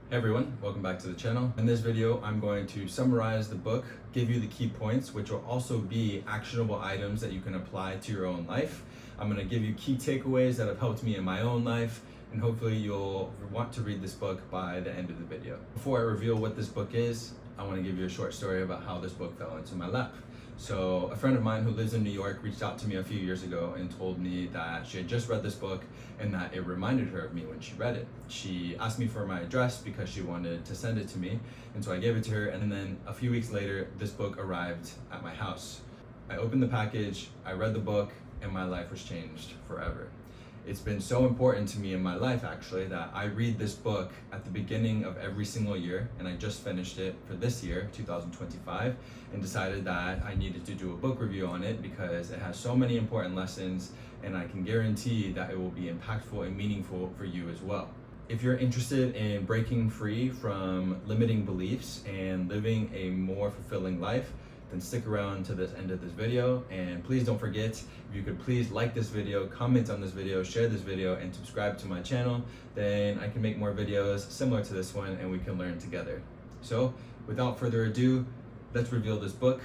Hey everyone, welcome back to the channel. In this video, I'm going to summarize the book, give you the key points, which will also be actionable items that you can apply to your own life. I'm going to give you key takeaways that have helped me in my own life, and hopefully you'll want to read this book by the end of the video. Before I reveal what this book is, I want to give you a short story about how this book fell into my lap. So a friend of mine who lives in New York reached out to me a few years ago and told me that she had just read this book and that it reminded her of me when she read it. She asked me for my address because she wanted to send it to me, and so I gave it to her, and then a few weeks later this book arrived at my house. I opened the package, I read the book, and my life was changed forever. It's been so important to me in my life actually that I read this book at the beginning of every single year, and I just finished it for this year, 2025, and decided that I needed to do a book review on it because it has so many important lessons, and I can guarantee that it will be impactful and meaningful for you as well. If you're interested in breaking free from limiting beliefs and living a more fulfilling life, then stick around to the end of this video, and please don't forget, if you could please like this video, comment on this video, share this video, and subscribe to my channel, then I can make more videos similar to this one and we can learn together. So without further ado, let's reveal this book.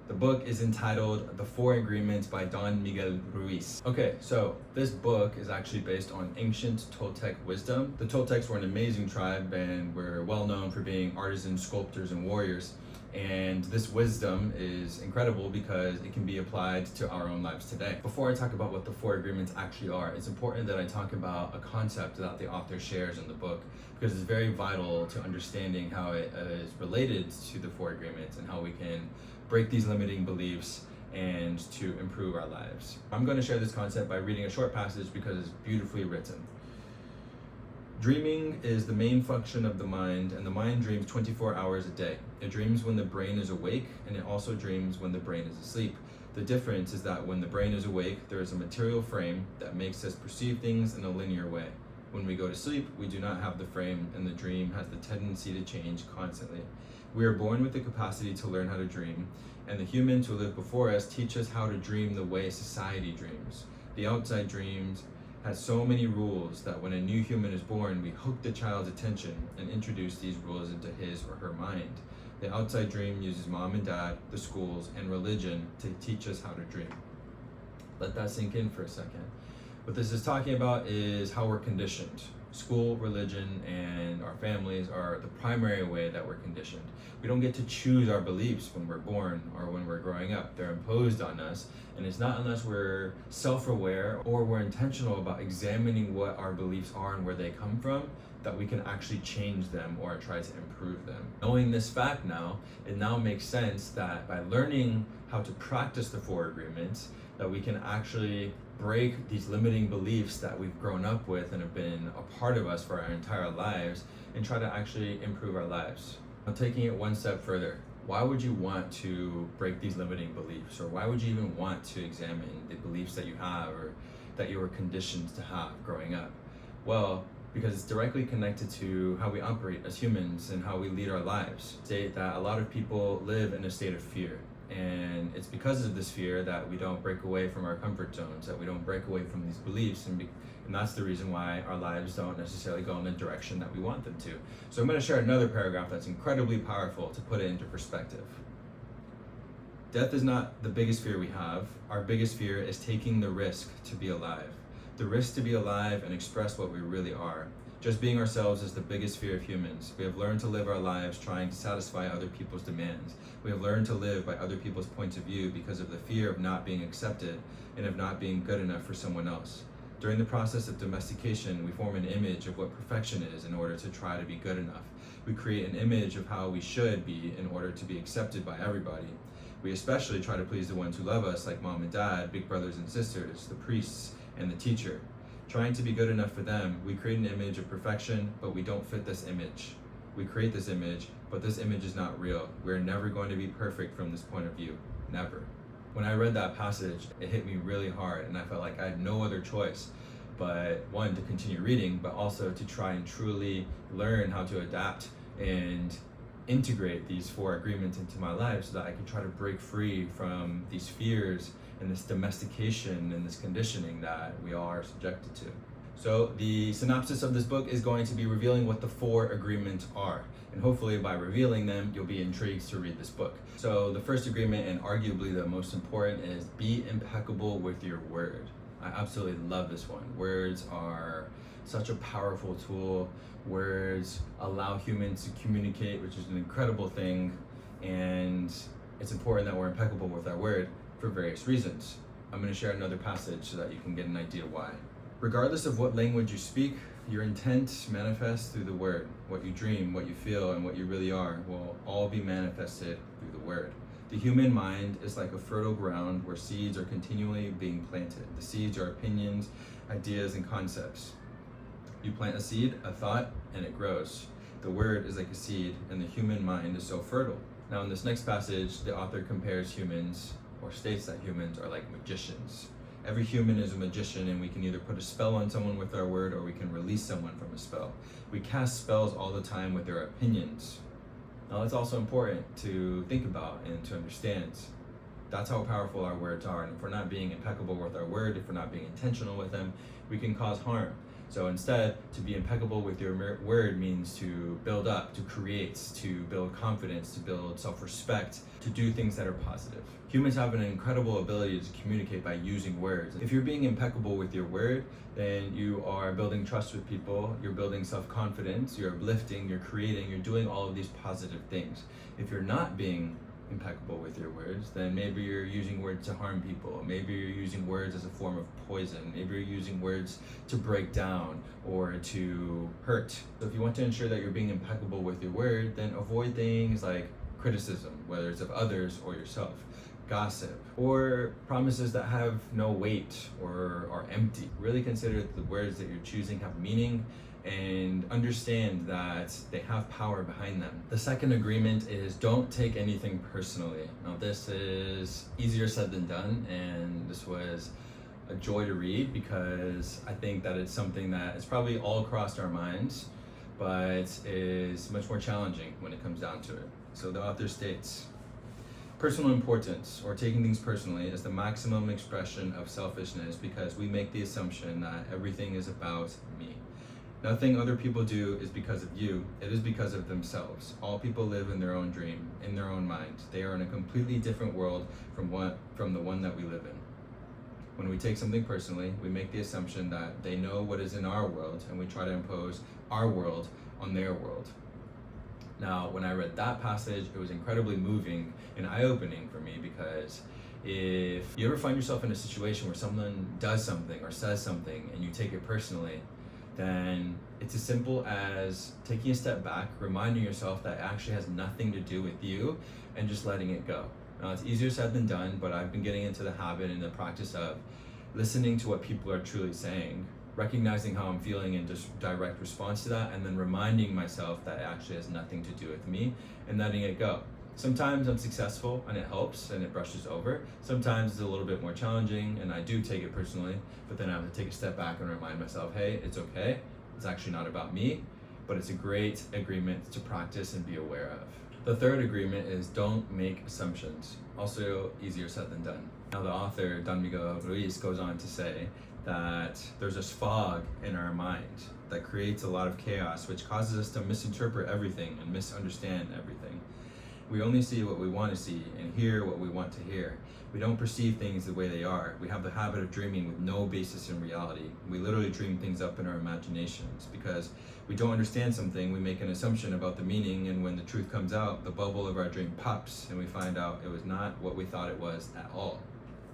The book is entitled The Four Agreements by Don Miguel Ruiz. Okay, so this book is actually based on ancient Toltec wisdom. The Toltecs were an amazing tribe and were well known for being artisans, sculptors, and warriors. And this wisdom is incredible because it can be applied to our own lives today. Before I talk about what the four agreements actually are, it's important that I talk about a concept that the author shares in the book, because it's very vital to understanding how it is related to the four agreements and how we can break these limiting beliefs and to improve our lives. I'm going to share this concept by reading a short passage because it's beautifully written. Dreaming is the main function of the mind, and the mind dreams 24 hours a day. It dreams when the brain is awake, and it also dreams when the brain is asleep. The difference is that when the brain is awake, there is a material frame that makes us perceive things in a linear way. When we go to sleep, we do not have the frame, and the dream has the tendency to change constantly. We are born with the capacity to learn how to dream, and the humans who live before us teach us how to dream the way society dreams. The outside dreams has so many rules that when a new human is born, we hook the child's attention and introduce these rules into his or her mind. The outside dream uses mom and dad, the schools, and religion to teach us how to dream. Let that sink in for a second. What this is talking about is how we're conditioned. School, religion, and our families are the primary way that we're conditioned. We don't get to choose our beliefs when we're born or when we're growing up. They're imposed on us, and it's not unless we're self-aware or we're intentional about examining what our beliefs are and where they come from that we can actually change them or try to improve them. Knowing this fact now, it now makes sense that by learning how to practice the four agreements, that we can actually break these limiting beliefs that we've grown up with and have been a part of us for our entire lives and try to actually improve our lives. Now, taking it one step further, why would you want to break these limiting beliefs, or why would you even want to examine the beliefs that you have or that you were conditioned to have growing up? Well, because it's directly connected to how we operate as humans and how we lead our lives. State that a lot of people live in a state of fear. And it's because of this fear that we don't break away from our comfort zones, that we don't break away from these beliefs, and that's the reason why our lives don't necessarily go in the direction that we want them to. So I'm going to share another paragraph that's incredibly powerful to put it into perspective. Death is not the biggest fear we have. Our biggest fear is taking the risk to be alive. The risk to be alive and express what we really are. Just being ourselves is the biggest fear of humans. We have learned to live our lives trying to satisfy other people's demands. We have learned to live by other people's points of view because of the fear of not being accepted and of not being good enough for someone else. During the process of domestication, we form an image of what perfection is in order to try to be good enough. We create an image of how we should be in order to be accepted by everybody. We especially try to please the ones who love us, like mom and dad, big brothers and sisters, the priests, and the teacher. Trying to be good enough for them, we create an image of perfection, but we don't fit this image. We create this image, but this image is not real. We're never going to be perfect from this point of view. Never. When I read that passage, it hit me really hard, and I felt like I had no other choice but one, to continue reading, but also to try and truly learn how to adapt and integrate these four agreements into my life so that I can try to break free from these fears and this domestication and this conditioning that we all are subjected to. So the synopsis of this book is going to be revealing what the 4 agreements are. And hopefully by revealing them, you'll be intrigued to read this book. So the first agreement, and arguably the most important, is be impeccable with your word. I absolutely love this one. Words are such a powerful tool. Words allow humans to communicate, which is an incredible thing. And it's important that we're impeccable with our word for various reasons. I'm going to share another passage so that you can get an idea why. Regardless of what language you speak, your intent manifests through the word. What you dream, what you feel, and what you really are will all be manifested through the word. The human mind is like a fertile ground where seeds are continually being planted. The seeds are opinions, ideas, and concepts. You plant a seed, a thought, and it grows. The word is like a seed, and the human mind is so fertile. Now, in this next passage, the author compares humans, or states that humans are like magicians. Every human is a magician, and we can either put a spell on someone with our word, or we can release someone from a spell. We cast spells all the time with our opinions. Now, it's also important to think about and to understand. That's how powerful our words are. And if we're not being impeccable with our word, if we're not being intentional with them, we can cause harm. So instead, to be impeccable with your word means to build up, to create, to build confidence, to build self-respect, to do things that are positive. Humans have an incredible ability to communicate by using words. If you're being impeccable with your word, then you are building trust with people, you're building self-confidence, you're uplifting, you're creating, you're doing all of these positive things. If you're not being impeccable with your words, then maybe you're using words to harm people. Maybe you're using words as a form of poison. Maybe you're using words to break down or to hurt. So if you want to ensure that you're being impeccable with your word, then avoid things like criticism, whether it's of others or yourself, gossip, or promises that have no weight or are empty. Really consider that the words that you're choosing have meaning and understand that they have power behind them. The second agreement is don't take anything personally. Now, this is easier said than done, and this was a joy to read because I think that it's something that is probably all across our minds, but is much more challenging when it comes down to it. So the author states, personal importance, or taking things personally, is the maximum expression of selfishness because we make the assumption that everything is about me. Nothing other people do is because of you, it is because of themselves. All people live in their own dream, in their own mind. They are in a completely different world from the one that we live in. When we take something personally, we make the assumption that they know what is in our world, and we try to impose our world on their world. Now, when I read that passage, it was incredibly moving and eye-opening for me because if you ever find yourself in a situation where someone does something or says something and you take it personally, then it's as simple as taking a step back, reminding yourself that it actually has nothing to do with you, and just letting it go. Now, it's easier said than done, but I've been getting into the habit and the practice of listening to what people are truly saying, recognizing how I'm feeling in just direct response to that, and then reminding myself that it actually has nothing to do with me, and letting it go. Sometimes I'm successful and it helps and it brushes over. Sometimes it's a little bit more challenging and I do take it personally, but then I have to take a step back and remind myself, hey, it's okay. It's actually not about me, but it's a great agreement to practice and be aware of. The third agreement is don't make assumptions. Also easier said than done. Now the author, Don Miguel Ruiz, goes on to say that there's this fog in our mind that creates a lot of chaos, which causes us to misinterpret everything and misunderstand everything. We only see what we want to see and hear what we want to hear. We don't perceive things the way they are. We have the habit of dreaming with no basis in reality. We literally dream things up in our imaginations because we don't understand something. We make an assumption about the meaning, and when the truth comes out, the bubble of our dream pops and we find out it was not what we thought it was at all.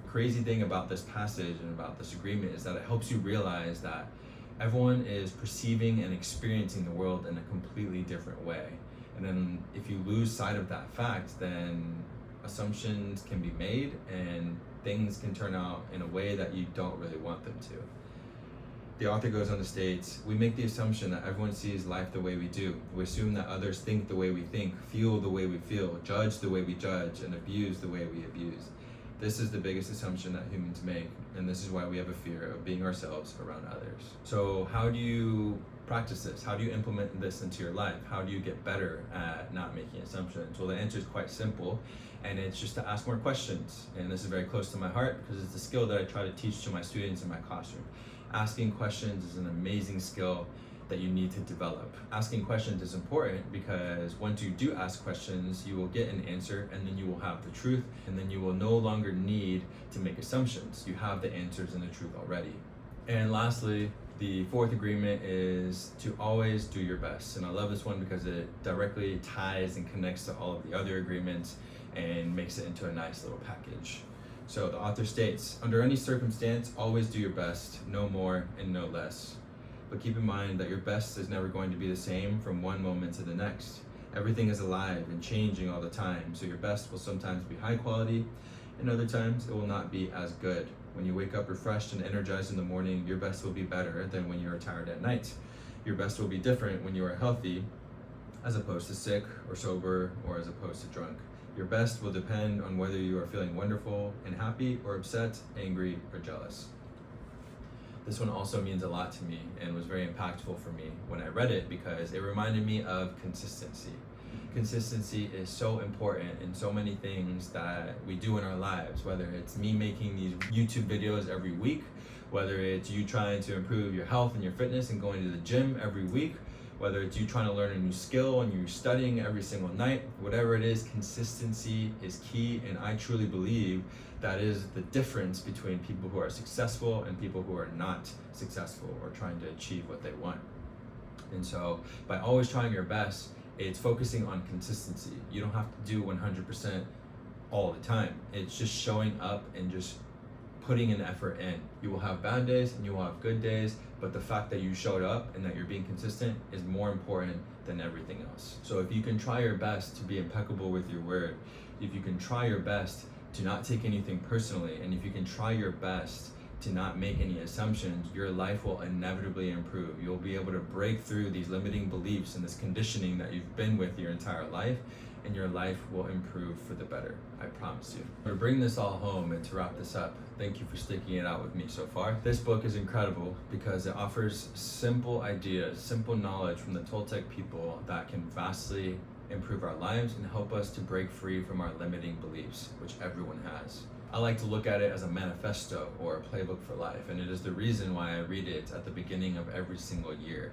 The crazy thing about this passage and about this agreement is that it helps you realize that everyone is perceiving and experiencing the world in a completely different way. And then if you lose sight of that fact, then assumptions can be made and things can turn out in a way that you don't really want them to. The author goes on to state, we make the assumption that everyone sees life the way we do. We assume that others think the way we think, feel the way we feel, judge the way we judge, and abuse the way we abuse. This is the biggest assumption that humans make, and this is why we have a fear of being ourselves around others. So how do you practice this? How do you implement this into your life? How do you get better at not making assumptions? Well, the answer is quite simple, and it's just to ask more questions. And this is very close to my heart because it's a skill that I try to teach to my students in my classroom. Asking questions is an amazing skill that you need to develop. Asking questions is important because once you do ask questions, you will get an answer, and then you will have the truth, and then you will no longer need to make assumptions. You have the answers and the truth already. And lastly, the fourth agreement is to always do your best. And I love this one because it directly ties and connects to all of the other agreements and makes it into a nice little package. So the author states, under any circumstance, always do your best, no more and no less. But keep in mind that your best is never going to be the same from one moment to the next. Everything is alive and changing all the time, so your best will sometimes be high quality, and other times it will not be as good. When you wake up refreshed and energized in the morning, your best will be better than when you are tired at night. Your best will be different when you are healthy, as opposed to sick or sober, or as opposed to drunk. Your best will depend on whether you are feeling wonderful and happy, or upset, angry, or jealous. This one also means a lot to me and was very impactful for me when I read it because it reminded me of consistency. Consistency is so important in so many things that we do in our lives, whether it's me making these YouTube videos every week, whether it's you trying to improve your health and your fitness and going to the gym every week, whether it's you trying to learn a new skill and you're studying every single night, whatever it is, consistency is key. And I truly believe that is the difference between people who are successful and people who are not successful or trying to achieve what they want. And so by always trying your best, it's focusing on consistency. You don't have to do 100% all the time. It's just showing up and just putting an effort in. You will have bad days and you will have good days, but the fact that you showed up and that you're being consistent is more important than everything else. So if you can try your best to be impeccable with your word, if you can try your best to not take anything personally, and if you can try your best to not make any assumptions, your life will inevitably improve. You'll be able to break through these limiting beliefs and this conditioning that you've been with your entire life, and your life will improve for the better. I promise you. To bring this all home and to wrap this up, thank you for sticking it out with me so far. This book is incredible because it offers simple ideas, simple knowledge from the Toltec people that can vastly improve our lives and help us to break free from our limiting beliefs, which everyone has. I like to look at it as a manifesto or a playbook for life, and it is the reason why I read it at the beginning of every single year.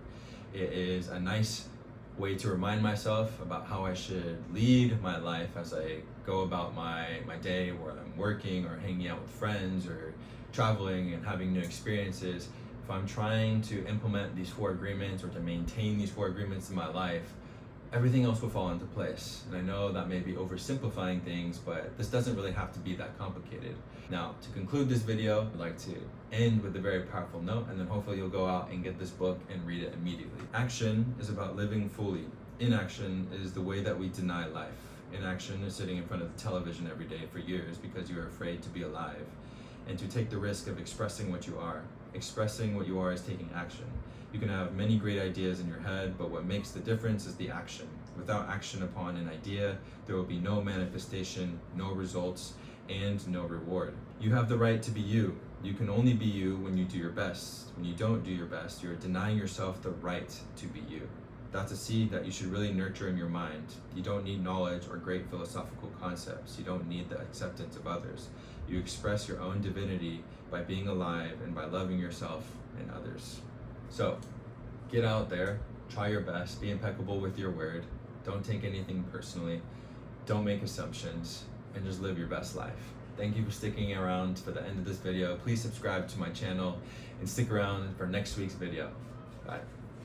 It is a nice way to remind myself about how I should lead my life as I go about my day, where I'm working or hanging out with friends or traveling and having new experiences. If I'm trying to implement these 4 agreements or to maintain these 4 agreements in my life, everything else will fall into place. And I know that may be oversimplifying things, but this doesn't really have to be that complicated. Now, to conclude this video, I'd like to end with a very powerful note, and then hopefully you'll go out and get this book and read it immediately. Action is about living fully. Inaction is the way that we deny life. Inaction is sitting in front of the television every day for years because you are afraid to be alive and to take the risk of expressing what you are. Expressing what you are is taking action. You can have many great ideas in your head, but what makes the difference is the action. Without action upon an idea, there will be no manifestation, no results, and no reward. You have the right to be you. You can only be you when you do your best. When you don't do your best, you're denying yourself the right to be you. That's a seed that you should really nurture in your mind. You don't need knowledge or great philosophical concepts. You don't need the acceptance of others. You express your own divinity by being alive and by loving yourself and others. So, get out there, try your best, be impeccable with your word, don't take anything personally, don't make assumptions, and just live your best life. Thank you for sticking around for the end of this video. Please subscribe to my channel and stick around for next week's video. Bye.